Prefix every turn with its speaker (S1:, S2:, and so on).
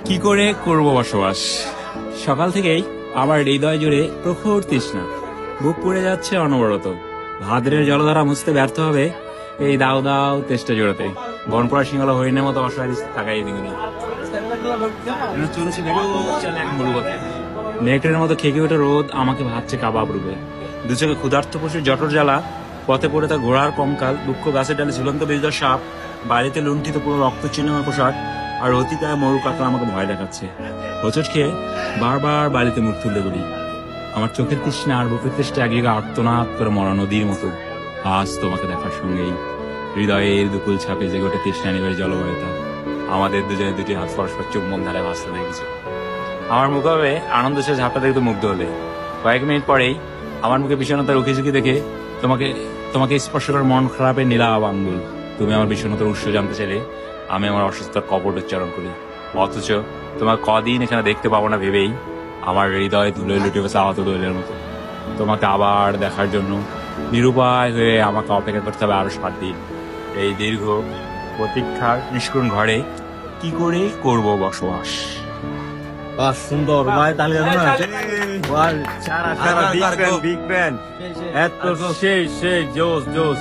S1: কি করে করব বসবাস? সকাল থেকেই আমার হৃদয় জুড়ে প্রখর তৃষ্ণা, বুক পুড়ে যাচ্ছে অনবরত। ভাদ্রের জলধারা মুছতে ব্যর্থ হবে এই দাও দাও তেষ্টা জোড়াতে। বনপড়া সিংহলা হরিণের মতো অসহায় তাকাই দিগুনি নেকড়ের মতো খেকে ওঠে রোদ আমাকে ভাবছে কাবাব রূপে। দু চোখে ক্ষুধার্ত পশুর জটর জ্বালা, পথে পড়ে তার ঘোড়ার কঙ্কাল, দুঃখ গাছের ডালে ঝুলন্ত বিজয় সাপ, বাড়িতে লুণ্ঠিত পুরো রক্ত চিহ্ন পোশাক, আর অতিকায় মরু কাকড়া আমাকে ভয় দেখাচ্ছে। হোঁচট খেয়ে বারবার বাড়িতে মুখ তুলতে বলি। আমার চোখের তৃষ্ণা আর বুকের তৃষ্ণা একদিকে আর্তনাদ করে মরা নদীর মতো। আজ তোমাকে দেখার সঙ্গেই হৃদয়ের দুকুল ছাপে যে গোটে তৃষ্ণা নিবের জলবায়ুতা আমাদের দুজনে দুটি হাত পরস্পর চুম্বন ধারে ভাসতে দেখেছে। আমার মুখে আনন্দ সে ঝাপটা দেখতে মুগ্ধ হলে। কয়েক মিনিট পরেই আমার মুখে বিষণ্ণতার উকি ঝুঁকি দেখে তোমাকে স্পর্শ করার মন খারাপের নীলাভ আঙ্গুল। তুমি আমার বিষণ্ণতার উৎস জানতে চাইলে আমি আমার অসুস্থতার কপট উচ্চারণ করি। অথচ তোমার কদিন এখানে দেখতে পাবো না ভেবেই আমার হৃদয় ধুলোয় লুটে গেছে আহত দোলের মতো। তোমাকে আবার দেখার জন্য নিরুপায় হয়ে আমাকে অপেক্ষা করতে হবে আরো 7 দিন। এই দীর্ঘ প্রতীক্ষার নিষ্কুণ ঘরে কি করে করব বসবাস?
S2: বাহ, সুন্দর ভাই, তাহলে সারা বিগ ব্যান্ড এত সেই জোস জোস।